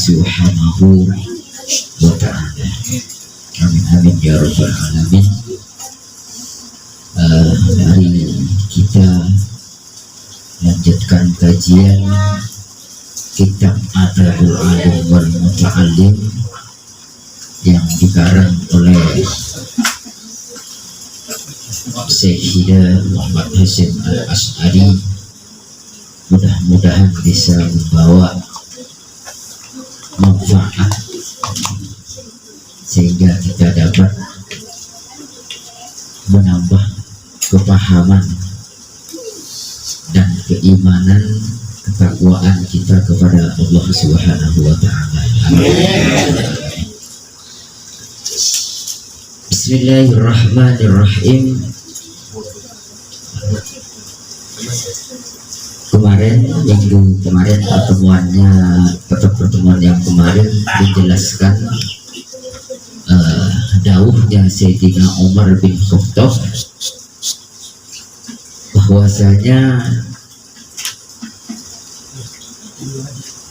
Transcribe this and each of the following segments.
Subhanahu wa ta'ala. Amin amin ya rabbal alamin. Mari kita lanjutkan kajian kitab Adabul Alim wal Muta'allim yang dikarang oleh Syekh Muhammad Hasyim Al-Asy'ari. Mudah-mudahan bisa membawa manfaat sehingga kita dapat menambah kepahaman dan keimanan, ketakwaan kita kepada Allah Subhanahu wa ta'ala. Bismillahirrahmanirrahim. Kemarin, minggu kemarin pertemuan yang kemarin dijelaskan dawuhnya Sayyidina Umar bin Khattab bahwasanya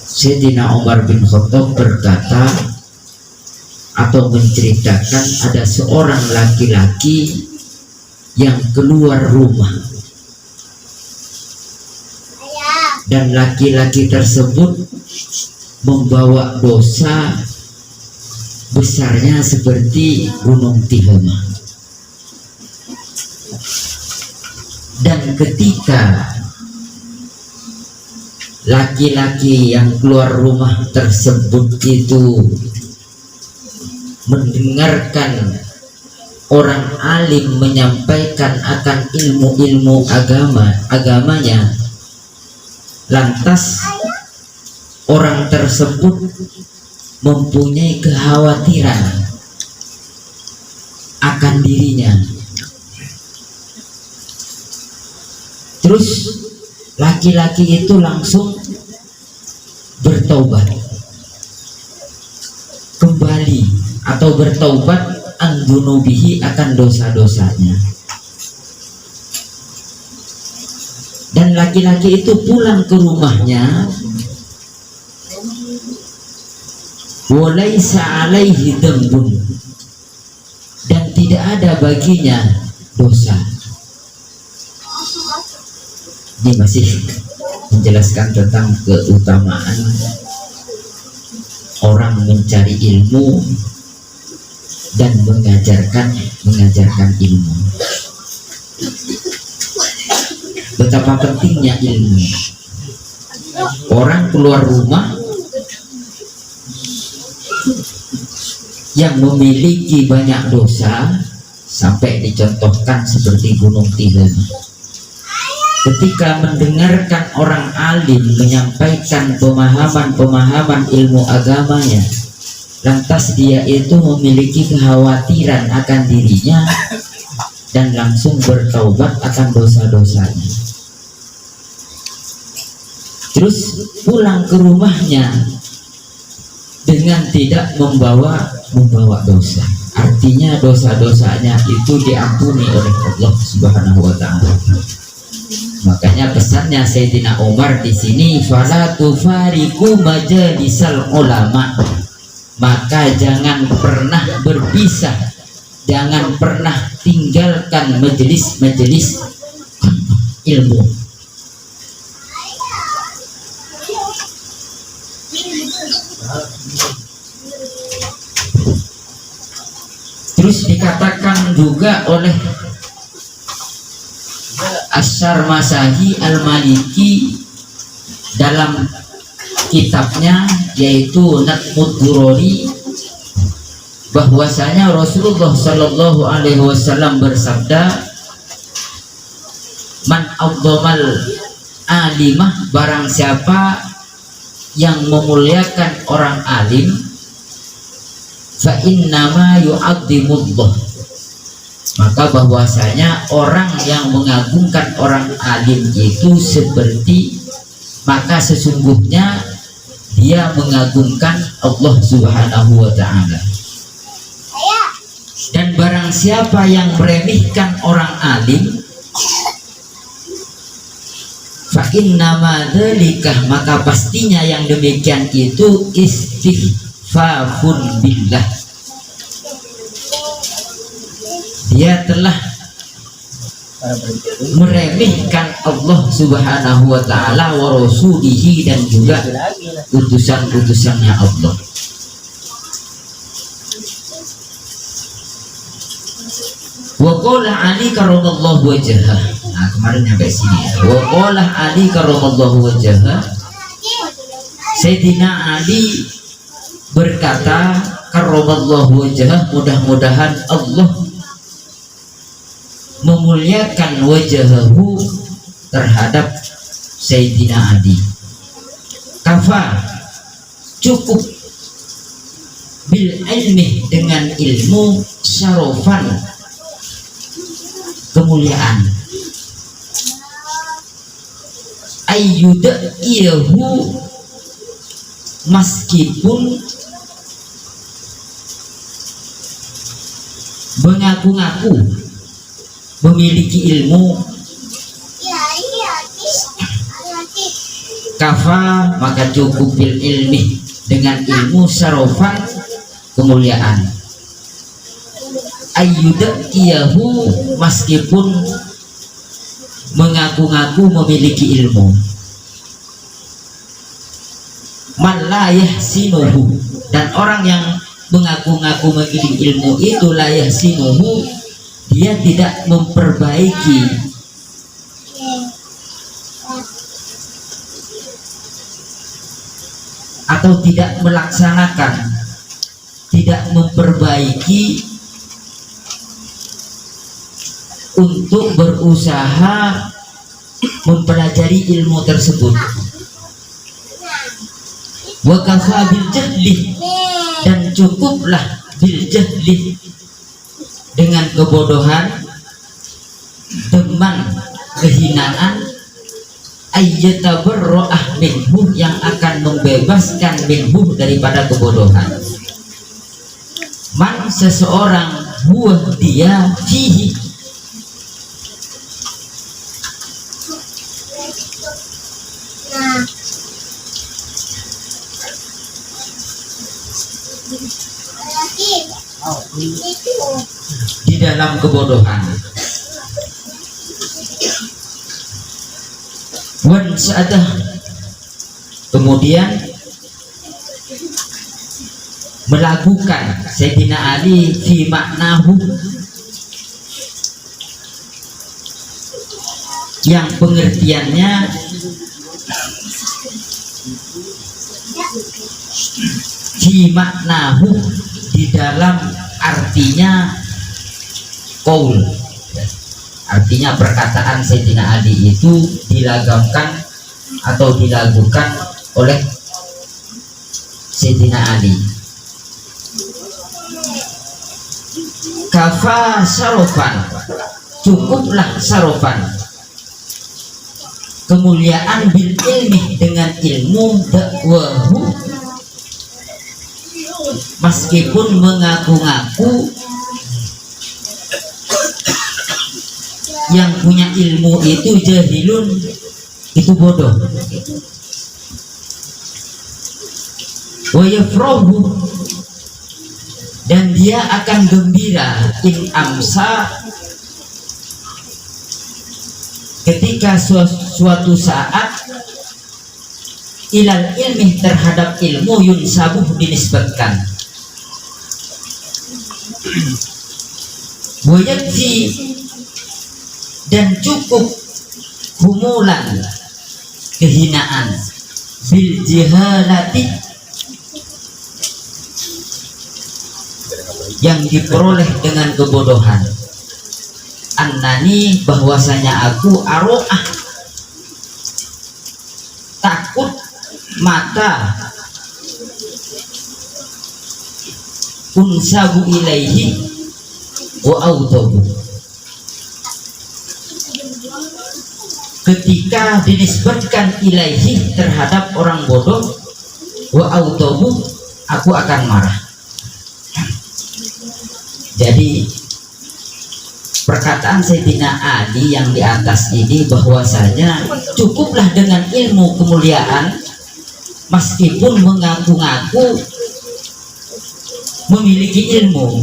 Sayyidina Umar bin Khattab berkata atau menceritakan ada seorang laki-laki yang keluar rumah dan laki-laki tersebut membawa dosa besarnya seperti gunung Tihamah. Dan ketika laki-laki yang keluar rumah tersebut itu mendengarkan orang alim menyampaikan akan ilmu-ilmu agamanya, lantas orang tersebut mempunyai kekhawatiran akan dirinya. Terus laki-laki itu langsung bertaubat kembali atau bertaubat an-dunubihi akan dosa-dosanya. Dan laki-laki itu pulang ke rumahnya, walaisa alaihi dambun, dan tidak ada baginya dosa. Ini masih menjelaskan tentang keutamaan orang mencari ilmu dan mengajarkan ilmu. Betapa pentingnya ilmu. Orang keluar rumah yang memiliki banyak dosa sampai dicontohkan seperti gunung Tihamah. Ketika mendengarkan orang alim menyampaikan pemahaman ilmu agamanya, lantas dia itu memiliki kekhawatiran akan dirinya dan langsung bertaubat akan dosa-dosanya. Terus pulang ke rumahnya dengan tidak membawa dosa. Artinya dosa-dosanya itu diampuni oleh Allah Subhanahu wa ta'ala. Makanya pesannya Sayyidina Umar di sini, fala tufariqu majalisal ulama, maka jangan pernah berpisah, jangan pernah tinggalkan majelis-majelis ilmu. Terus dikatakan juga oleh Asy-Syarmasahi Al-Maliki dalam kitabnya yaitu Natmud Durori, bahwasanya Rasulullah Shallallahu Alaihi Wasallam bersabda, man afdamal alimah, barang siapa yang memuliakan orang alim, fa innama yu'adzimullah, maka bahwasanya orang yang mengagungkan orang alim itu seperti, maka sesungguhnya dia mengagungkan Allah Subhanahu wa ta'ala. Dan barang siapa yang meremehkan orang alim, fa innama dzalika, maka pastinya yang demikian itu istighfafun billah, dia telah meremehkan Allah subhanahu wa ta'ala wa rasulihi, dan juga utusan-utusannya Allah. Wa qala Ali karramallahu wajhah. Nah, kemarin sampai sini ya. Wa qala Ali karramallahu wajhah, Sayyidina Ali berkata, karramallahu wajhah, mudah-mudahan Allah memuliakan wajahahu terhadap Sayyidina Ali. Kafa, cukup, bil ilmi, dengan ilmu, syarofan, kemuliaan, ayyuda'iyahu, meskipun mengaku-ngaku memiliki ilmu. Kafa, maka cukup, bil ilmi, dengan ilmu, syarofan, kemuliaan, ayyuda'iyahu, meskipun mengaku-ngaku memiliki ilmu. Man la yahsinuhu, dan orang yang mengaku-ngaku memiliki ilmu itu la yahsinuhu, dia tidak memperbaiki atau tidak melaksanakan, tidak memperbaiki untuk berusaha mempelajari ilmu tersebut. Wa kafa bil jahli, dan cukuplah bil jahli, dengan kebodohan, teman, kehinaan, ayyatabarra'ah minhu, yang akan membebaskan minhu, daripada kebodohan. Man, seseorang, huwa, dia, fihi, di dalam kebodohan. Wan sa'adah, kemudian melakukan Sayyidina Ali fi maknahu, yang pengertiannya fi maknahu, di dalam artinya qaul, artinya perkataan Sayyidina Ali itu dilagamkan atau dilakukan oleh Sayyidina Ali. Kafa syarofan, cukuplah syarofan, kemuliaan, bil ilmi, dengan ilmu, dakwahu, meskipun mengaku-ngaku yang punya ilmu itu jahilun, itu bodoh. Wa yafrahu, dan dia akan gembira, in amsa, ketika suatu saat, ilal ilmi, terhadap ilmu, yunsabuh, dinisbatkan. Wa yakfi, dan cukup, humulan, kehinaan, bil jihalati, yang diperoleh dengan kebodohan. Annani, bahwasanya aku, aro'ah, takut, mata, unsabu ilaihi wa audabu, ketika dinisbatkan ilaihi, terhadap orang bodoh, wa audabu, aku akan marah. Jadi perkataan Sayyidina Ali yang di atas ini bahwasanya cukuplah dengan ilmu kemuliaan meskipun mengaku-ngaku memiliki ilmu,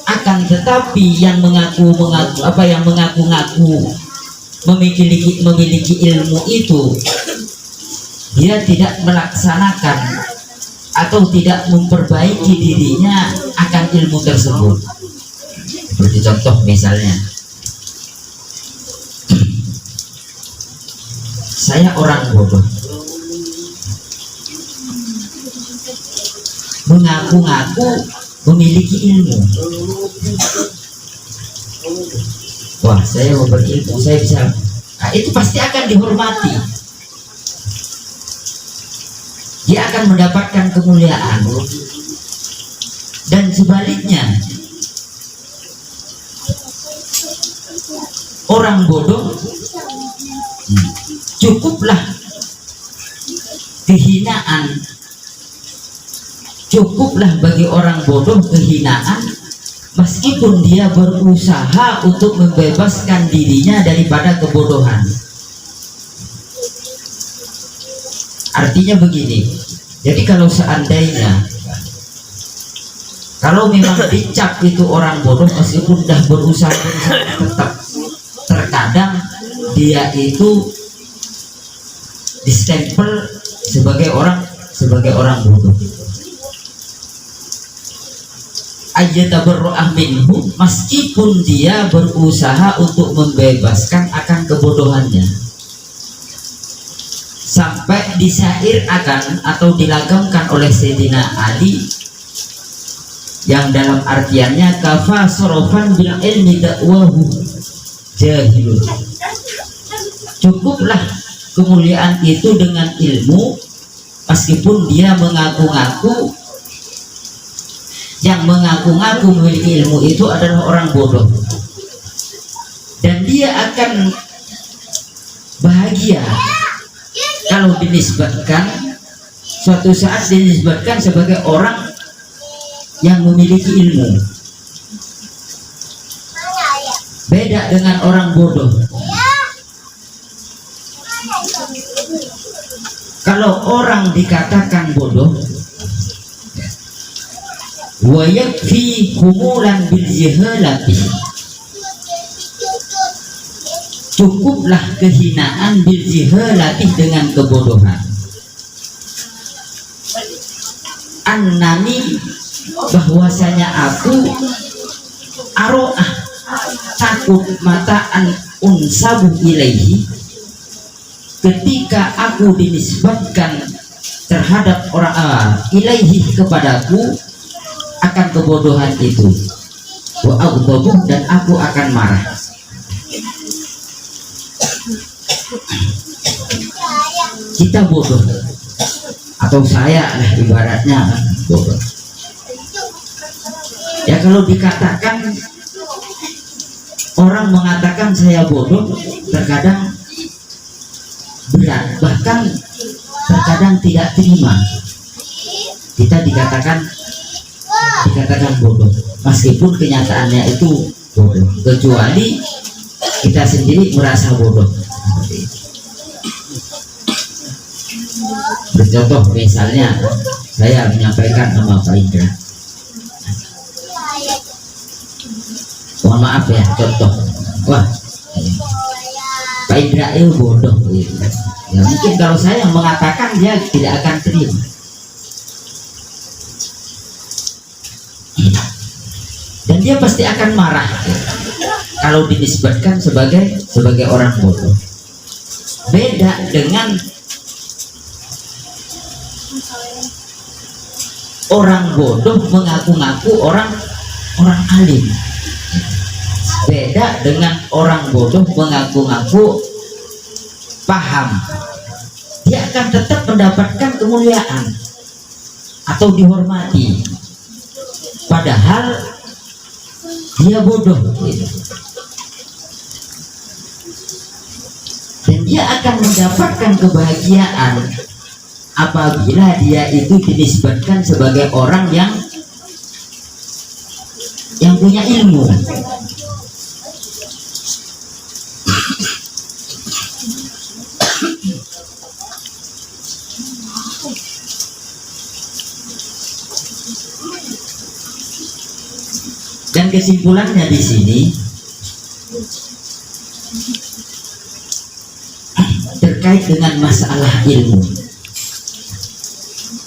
akan tetapi yang mengaku-ngaku memiliki ilmu itu dia tidak melaksanakan atau tidak memperbaiki dirinya akan ilmu tersebut. Seperti contoh misalnya, saya orang bodoh, mengaku-ngaku memiliki ilmu. Wah, saya berilmu, saya bisa. Nah, itu pasti akan dihormati. Dia akan mendapatkan kemuliaan. Dan sebaliknya, orang bodoh cukuplah kehinaan, cukuplah bagi orang bodoh kehinaan meskipun dia berusaha untuk membebaskan dirinya daripada kebodohan. Artinya begini, jadi kalau seandainya kalau memang dicap itu orang bodoh meskipun sudah berusaha tetap terkadang dia itu distempel sebagai orang bodoh. Ayyatabarra'ah minhu, meskipun dia berusaha untuk membebaskan akan kebodohannya. Sampai disyair akan atau dilagamkan oleh Sayyidina Ali yang dalam artiannya kafa sorofan bil ilmi dakwahu jahilun. Cukuplah kemuliaan itu dengan ilmu meskipun dia mengaku-ngaku, yang mengaku-ngaku memiliki ilmu itu adalah orang bodoh, dan dia akan bahagia kalau dinisbatkan suatu saat dinisbatkan sebagai orang yang memiliki ilmu. Beda dengan orang bodoh. Kalau orang dikatakan bodoh, wa yakfi humulan bil jahalati, cukuplah kehinaan bil jahalati dengan kebodohan. Annani, bahwasanya aku aro'ah, takut mataan unsabu ilaihi, ketika aku dinisbatkan terhadap orang ilaihi kepadaku akan kebodohan itu, wa aghdabu, dan aku akan marah. Kita bodoh, atau saya lah ibaratnya bodoh. Ya kalau dikatakan, orang mengatakan saya bodoh terkadang berat, bahkan terkadang tidak terima kita dikatakan bodoh meskipun kenyataannya itu bodoh, kecuali kita sendiri merasa bodoh. Bercontoh misalnya saya menyampaikan sama Pak Indra, mohon maaf ya, contoh, wah Pak Indra itu bodoh gitu. Ya mungkin kalau saya yang mengatakan dia tidak akan terima. Dan dia pasti akan marah kalau dinisbatkan sebagai orang bodoh. Beda dengan orang bodoh mengaku-ngaku orang alim. Beda dengan orang bodoh mengaku-ngaku paham. Dia akan tetap mendapatkan kemuliaan atau dihormati, padahal dia bodoh gitu. Dan dia akan mendapatkan kebahagiaan apabila dia itu dinisbatkan sebagai orang yang punya ilmu. Dan kesimpulannya di sini terkait dengan masalah ilmu,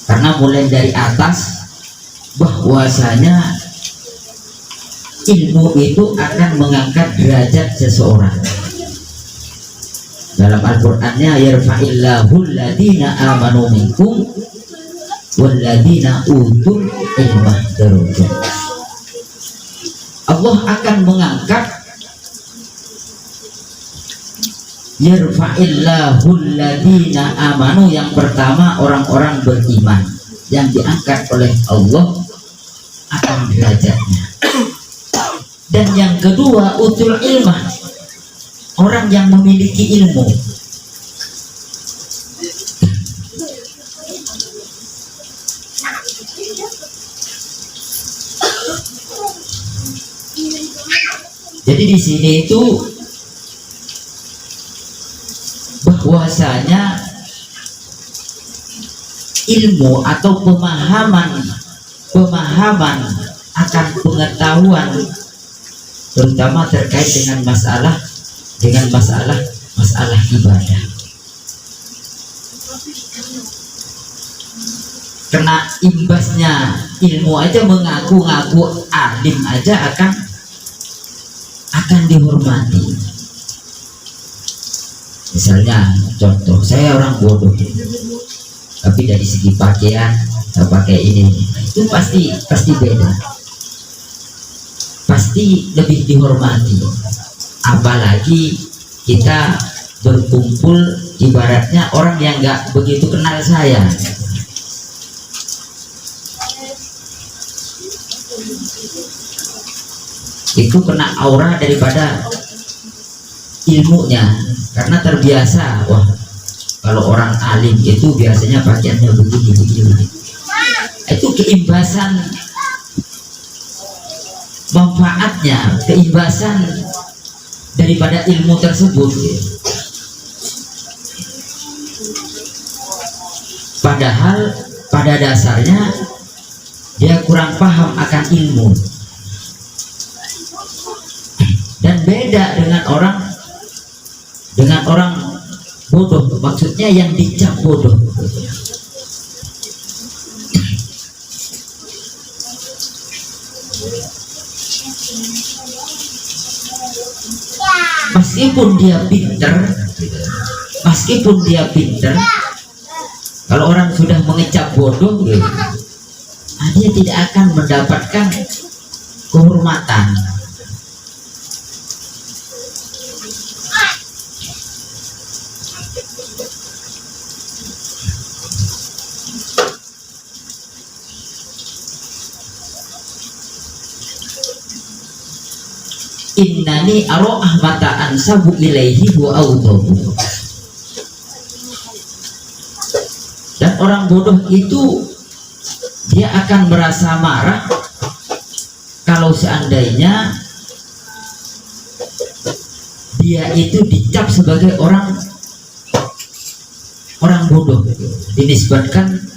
karena mulai dari atas bahwasanya ilmu itu akan mengangkat derajat seseorang. Dalam Al-Qur'annya yarfa'illahu alladhina amanu minkum walladhina utul ilma darajat. Allah akan mengangkat, yarfa'illahu alladhina amanu, yang pertama orang-orang beriman yang diangkat oleh Allah akan derajatnya. Dan yang kedua utul ilmah, orang yang memiliki ilmu. Jadi di sini itu bahwasanya ilmu atau pemahaman akan pengetahuan, terutama terkait dengan masalah ibadah. Kena imbasnya ilmu aja, mengaku-ngaku alim aja akan dihormati. Misalnya contoh, saya orang bodoh, tapi dari segi pakaian saya pakai ini, itu pasti beda, pasti lebih dihormati. Apalagi kita berkumpul, ibaratnya orang yang nggak begitu kenal saya, itu kena aura daripada ilmunya, karena terbiasa. Wah, kalau orang alim itu biasanya pakaiannya begini. Itu keimbasan manfaatnya, keimbasan daripada ilmu tersebut. Padahal pada dasarnya dia kurang paham akan ilmu. Dan beda dengan orang bodoh, maksudnya yang dicap bodoh. Meskipun dia pinter, kalau orang sudah mengecap bodoh, dia tidak akan mendapatkan kehormatan. Innani aro ahmata ansabu ilaihi wa audahu. Dan orang bodoh itu dia akan merasa marah kalau seandainya dia itu dicap sebagai orang bodoh, dinisbatkan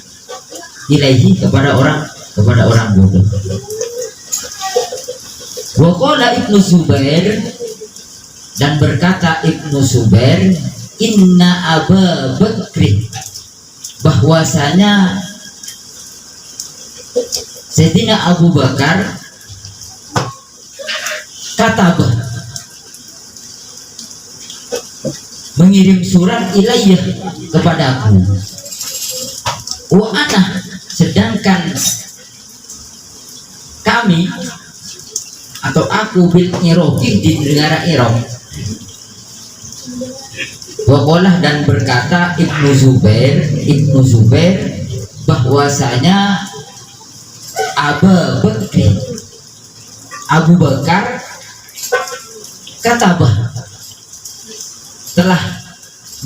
ilaihi kepada orang bodoh. Waqala Ibnu Zubair, dan berkata Ibnu Zubair, inna Aba Bakri, bahwasanya Sayyidina Abu Bakar katabah, mengirim surat ilayah kepadaku, wa ana, sedangkan kami atau aku bil Iraqi, di negara Irak. Waqalah, dan berkata Ibnu Zubair bahwasanya Abu Bakar katabah, telah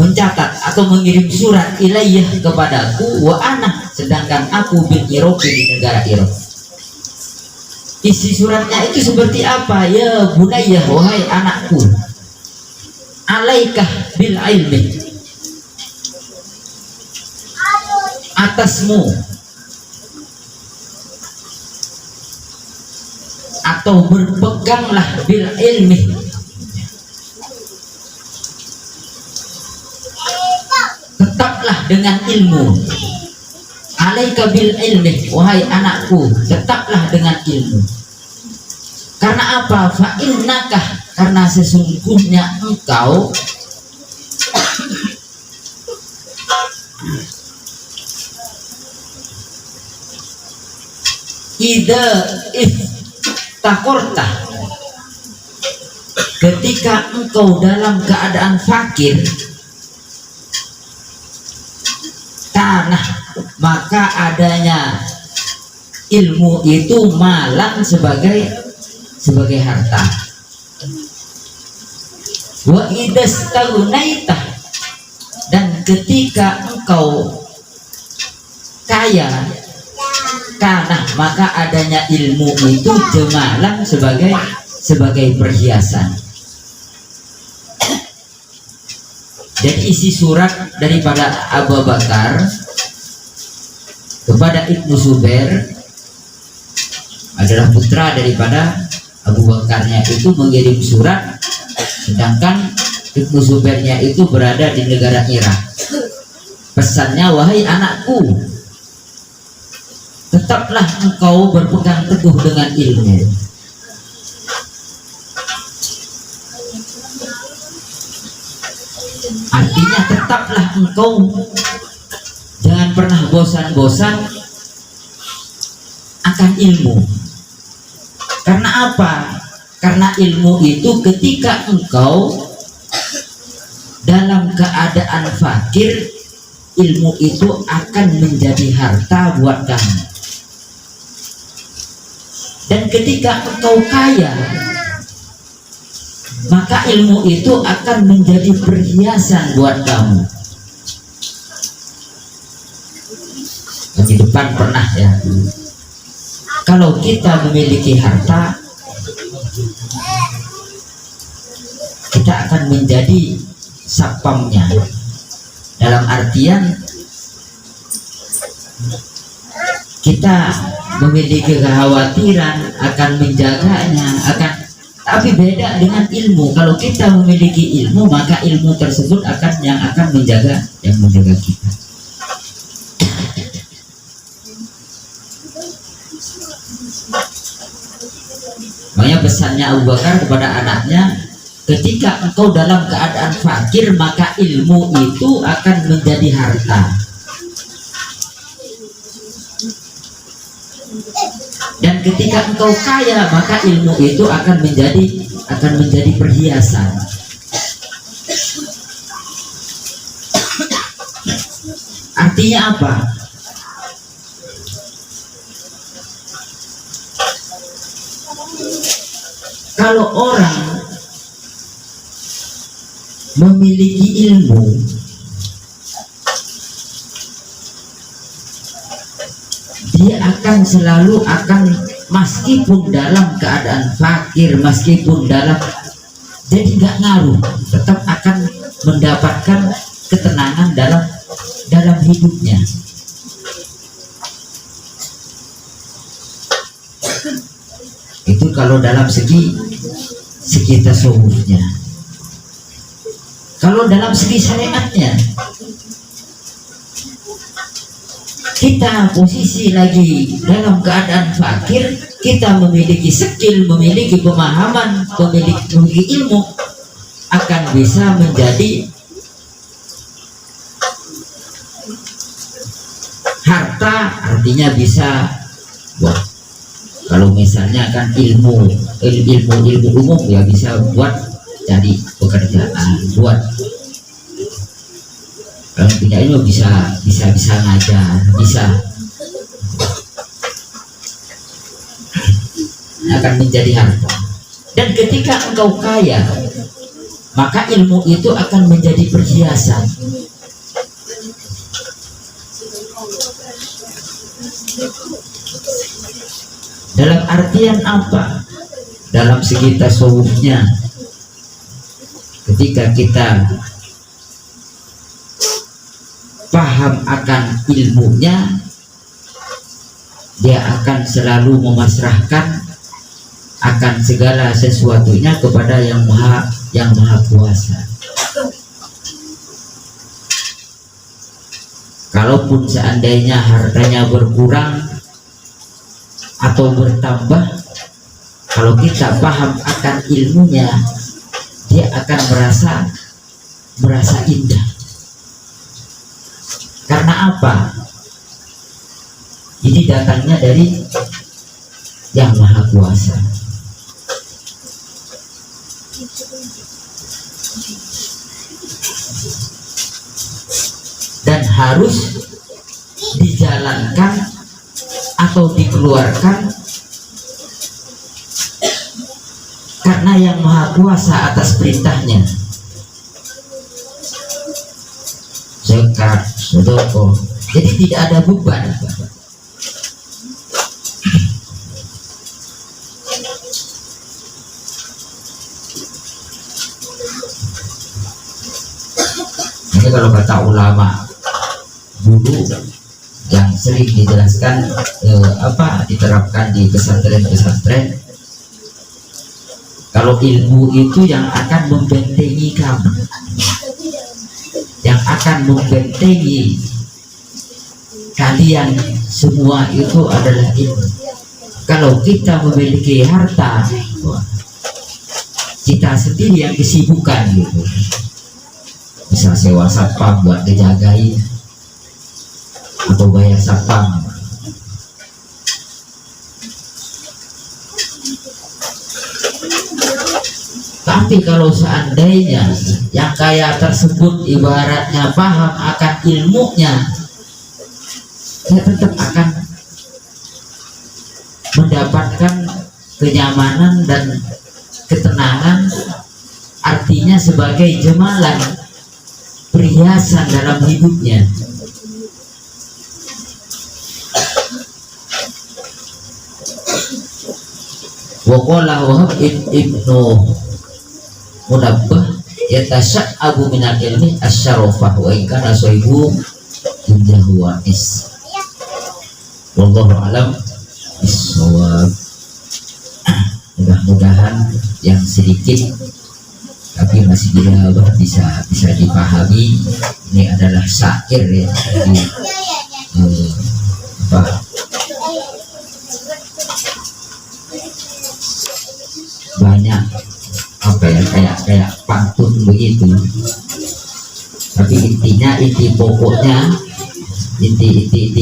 mencatat atau mengirim surat ilayah kepadaku, wa ana, sedangkan aku bil Iraqi, di negara Irak. Isi suratnya itu seperti apa? Ya bunayya, wahai anakku, alaikah bil ilmi, atau berpeganglah bil ilmi, tetaplah dengan ilmu. Alaika bil ilmi, wahai anakku, tetaplah dengan ilmu. Karena apa? Fa innaka, karena sesungguhnya engkau ida iftakorta, ketika engkau dalam keadaan fakir, tanah, maka adanya ilmu itu malang sebagai harta. Wa idastagunaita, dan ketika engkau kaya, karena maka adanya ilmu itu jemalang sebagai perhiasan. Dan isi surat daripada Abu Bakar kepada Ibnu Zubair adalah putra daripada Abu Bakarnya itu mengirim surat, sedangkan Ibnu Zubairnya itu berada di negara Irak. Pesannya, wahai anakku, tetaplah engkau berpegang teguh dengan ilmu. Artinya tetaplah engkau jangan pernah bosan-bosan akan ilmu. Karena apa? Karena ilmu itu ketika engkau dalam keadaan fakir, ilmu itu akan menjadi harta buat kamu. Dan ketika engkau kaya, maka ilmu itu akan menjadi perhiasan buat kamu. Di depan pernah ya, kalau kita memiliki harta, kita akan menjadi sapamnya, dalam artian kita memiliki kekhawatiran akan menjaganya, tapi beda dengan ilmu. Kalau kita memiliki ilmu, maka ilmu tersebut yang akan menjaga kita. Makanya pesannya Abu Bakar kepada anaknya, ketika engkau dalam keadaan fakir, maka ilmu itu akan menjadi harta. Dan ketika engkau kaya, maka ilmu itu akan menjadi perhiasan. Artinya apa? Kalau orang memiliki ilmu, dia akan selalu meskipun dalam keadaan fakir, meskipun jadi nggak ngaruh, tetap akan mendapatkan ketenangan dalam hidupnya. Itu kalau dalam segi tasawufnya. Kalau dalam segi syariatnya, kita posisi lagi dalam keadaan fakir, kita memiliki skill, memiliki pemahaman, memiliki ilmu, akan bisa menjadi harta. Artinya bisa kalau misalnya kan ilmu umum ya bisa buat cari pekerjaan, buat kalau punya ilmu bisa ngajar, bisa akan menjadi harta. Dan ketika engkau kaya, maka ilmu itu akan menjadi perhiasan. Dalam artian apa? Dalam segi tasawufnya, ketika kita paham akan ilmunya, dia akan selalu memasrahkan akan segala sesuatunya kepada yang maha kuasa. Kalaupun seandainya hartanya berkurang atau bertambah, kalau kita paham akan ilmunya, dia akan merasa indah. Karena apa? Ini datangnya dari yang maha kuasa. Dan harus dijalankan atau dikeluarkan karena yang maha kuasa atas perintahnya. Zakat, sedekah, jadi tidak ada beban. Ini kalau kata ulama dulu yang sering dijelaskan diterapkan di pesantren-pesantren, kalau ilmu itu yang akan membentengi kamu, yang akan membentengi kalian semua itu adalah ilmu. Kalau kita memiliki harta, kita sendiri yang kesibukan gitu, bisa sewa satpam buat dijagain atau bayar satpam. Tapi kalau seandainya yang kaya tersebut ibaratnya paham akan ilmunya, dia tetap akan mendapatkan kenyamanan dan ketenangan, artinya sebagai jemalan, perhiasan dalam hidupnya. Waqala Wahab ibnu Munabbah yatasya'abu minal ilmi asyarofah wa ikana sohibu indahu wa'is. Wallahu alam bisawab. Mudah-mudahan yang sedikit tapi masih bisa dipahami. Ini adalah syair ya, jadi banyak kayak pantun begitu, tapi inti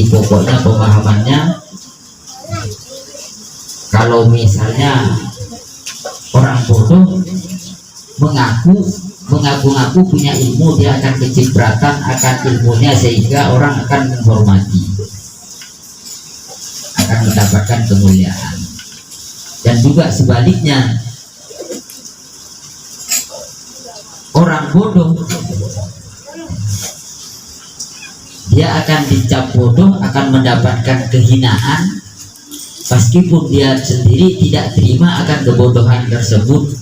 pokoknya pemahamannya, kalau misalnya orang bodoh mengaku punya ilmu, dia akan kecipratan akan ilmunya sehingga orang akan menghormati, akan mendapatkan kemuliaan. Dan juga sebaliknya, orang bodoh dia akan dicap bodoh, akan mendapatkan kehinaan, meskipun dia sendiri tidak terima akan kebodohan tersebut,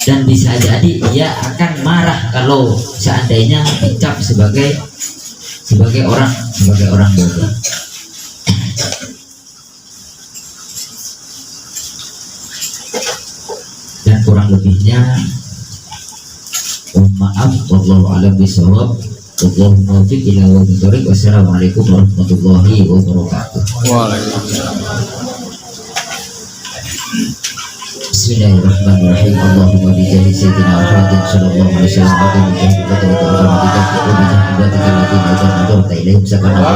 dan bisa jadi dia akan marah kalau seandainya dicap sebagai orang bodoh. Dan kurang lebihnya maaf, wallahu a'lam bishawab. Wallahu muwaffiq ila aqwamit thoriq. Wassalamualaikum warahmatullahi wabarakatuh. Waalaikumsalam. Bismillahirrahmanirrahim. Allahumma bijahi sayyidina Muhammadin sallallahu alaihi wasallam wa bijahi qadratil ulama wa bijahi ibadika alladziina ajarta ilaihim sakana wa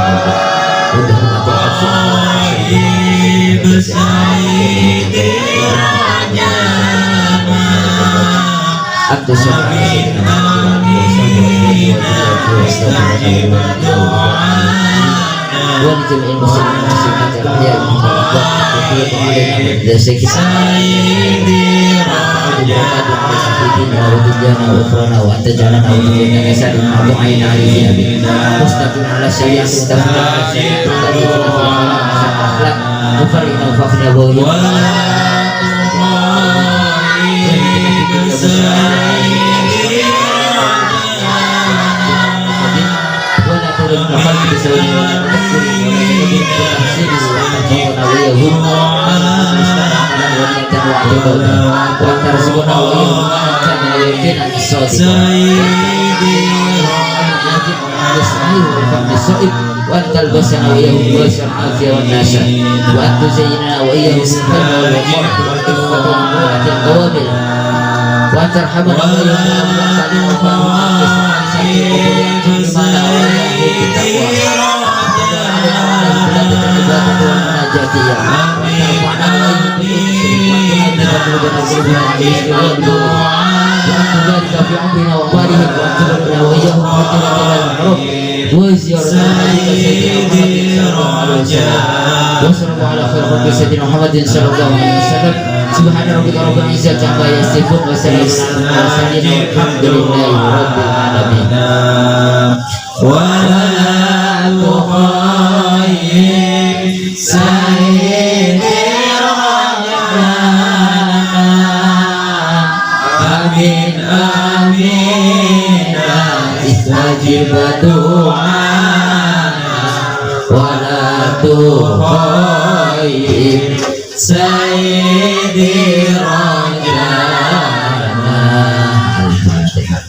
وترزقنا وإياهم كان يمكن الصائب وأن تلبسنا وإياهم لباس العافية والنعشة وأن تزيننا وإياهم بالحلم والوقار والعفة والمروءة القوامل وأن ترحمنا وإياهم في عمرنا وأموالهم وأنتبهنا وإياهم وأنتبهنا المعروف وزيارة وصلى الله على خير رب سيدنا محمد صلى الله عليه وسلم سبحان ربك رب العزة عما يصفون وسلام على المرسلين والحمد لله رب العالمين ولا تخيب سيدي آمين آمين استجب دعانا ولا تخيب سيدي رجانا. الفاتحة.